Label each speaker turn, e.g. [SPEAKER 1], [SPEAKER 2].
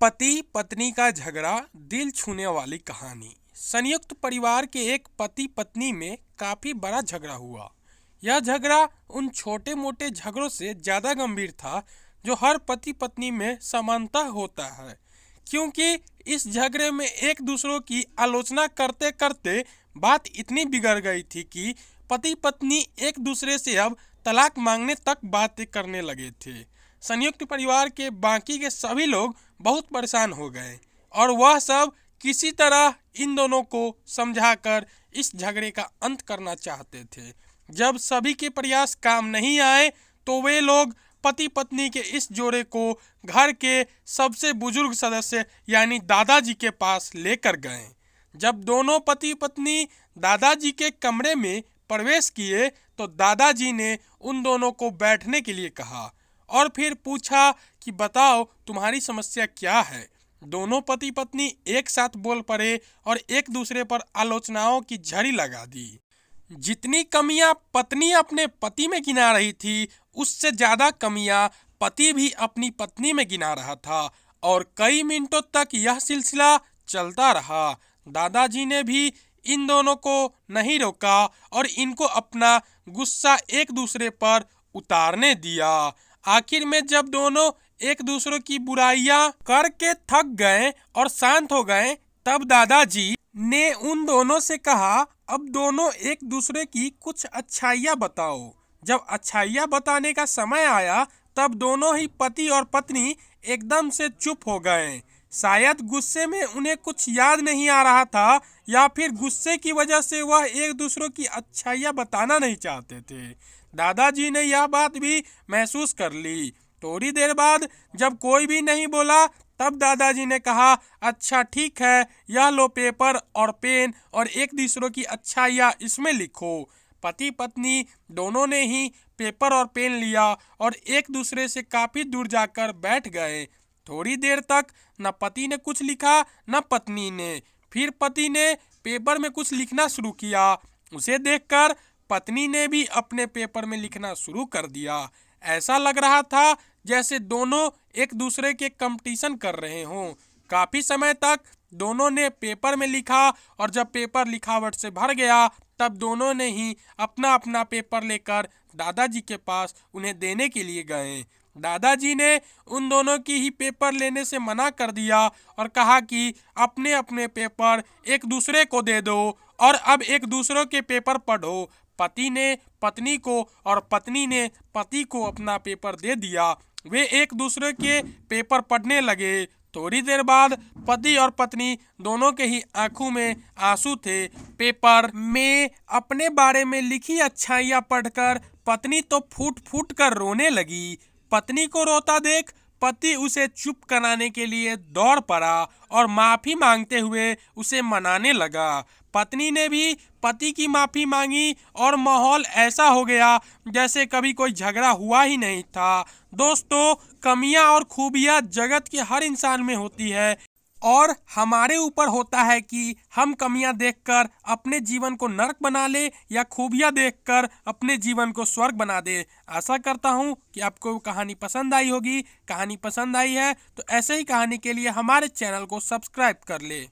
[SPEAKER 1] पति पत्नी का झगड़ा, दिल छूने वाली कहानी। संयुक्त परिवार के एक पति पत्नी में काफी बड़ा झगड़ा हुआ। यह झगड़ा उन छोटे मोटे झगड़ों से ज्यादा गंभीर था जो हर पति पत्नी में सामान्यतः होता है, क्योंकि इस झगड़े में एक दूसरों की आलोचना करते करते बात इतनी बिगड़ गई थी कि पति पत्नी एक दूसरे से अब तलाक मांगने तक बातें करने लगे थे। संयुक्त परिवार के बाकी के सभी लोग बहुत परेशान हो गए और वह सब किसी तरह इन दोनों को समझाकर इस झगड़े का अंत करना चाहते थे। जब सभी के प्रयास काम नहीं आए तो वे लोग पति पत्नी के इस जोड़े को घर के सबसे बुजुर्ग सदस्य यानी दादाजी के पास लेकर गए। जब दोनों पति पत्नी दादाजी के कमरे में प्रवेश किए तो दादाजी ने उन दोनों को बैठने के लिए कहा और फिर पूछा कि बताओ तुम्हारी समस्या क्या है। दोनों पति पत्नी एक साथ बोल पड़े और एक दूसरे पर आलोचनाओं की झड़ी लगा दी। जितनी कमियां पत्नी अपने पति में गिना रही थी, उससे ज्यादा कमियां पति भी अपनी पत्नी में गिना रहा था और कई मिनटों तक यह सिलसिला चलता रहा। दादाजी ने भी इन दोनों को नहीं रोका और इनको अपना गुस्सा एक दूसरे पर उतारने दिया। आखिर में जब दोनों एक दूसरे की बुराइयां करके थक गए और शांत हो गए, तब दादाजी ने उन दोनों से कहा, अब दोनों एक दूसरे की कुछ अच्छाइयां बताओ। जब अच्छाइयां बताने का समय आया तब दोनों ही पति और पत्नी एकदम से चुप हो गए। शायद गुस्से में उन्हें कुछ याद नहीं आ रहा था या फिर गुस्से की वजह से वह एक दूसरे की अच्छाइयां बताना नहीं चाहते थे। दादाजी ने यह बात भी महसूस कर ली। थोड़ी देर बाद जब कोई भी नहीं बोला तब दादाजी ने कहा, अच्छा ठीक है, यह लो पेपर और पेन और एक दूसरे की अच्छाइयां इसमें लिखो। पति पत्नी दोनों ने ही पेपर और पेन लिया और एक दूसरे से काफी दूर जाकर बैठ गए। थोड़ी देर तक न पति ने कुछ लिखा न पत्नी ने। फिर पति ने पेपर में कुछ लिखना शुरू किया। उसे देखकर पत्नी ने भी अपने पेपर में लिखना शुरू कर दिया। ऐसा लग रहा था जैसे दोनों एक दूसरे के कंपटीशन कर रहे हों। काफी समय तक दोनों ने पेपर में लिखा और जब पेपर लिखावट से भर गया तब दोनों ने ही अपना अपना पेपर लेकर दादाजी के पास उन्हें देने के लिए गए। दादाजी ने उन दोनों की ही पेपर लेने से मना कर दिया और कहा कि अपने अपने पेपर एक दूसरे को दे दो और अब एक दूसरे के पेपर पढ़ो। पति ने पत्नी को और पत्नी ने पति को अपना पेपर दे दिया। वे एक दूसरे के पेपर पढ़ने लगे। थोड़ी देर बाद पति और पत्नी दोनों के ही आंखों में आंसू थे। पेपर में अपने बारे में लिखी अच्छाइयां पढ़कर पत्नी तो फूट फूट कर रोने लगी। पत्नी को रोता देख पति उसे चुप कराने के लिए दौड़ पड़ा और माफी मांगते हुए उसे मनाने लगा। पत्नी ने भी पति की माफी मांगी और माहौल ऐसा हो गया जैसे कभी कोई झगड़ा हुआ ही नहीं था। दोस्तों, कमियां और खूबियां जगत के हर इंसान में होती है और हमारे ऊपर होता है कि हम कमियां देखकर अपने जीवन को नरक बना ले या खूबियां देखकर अपने जीवन को स्वर्ग बना दे। आशा करता हूं कि आपको कहानी पसंद आई होगी। कहानी पसंद आई है तो ऐसे ही कहानी के लिए हमारे चैनल को सब्सक्राइब कर ले।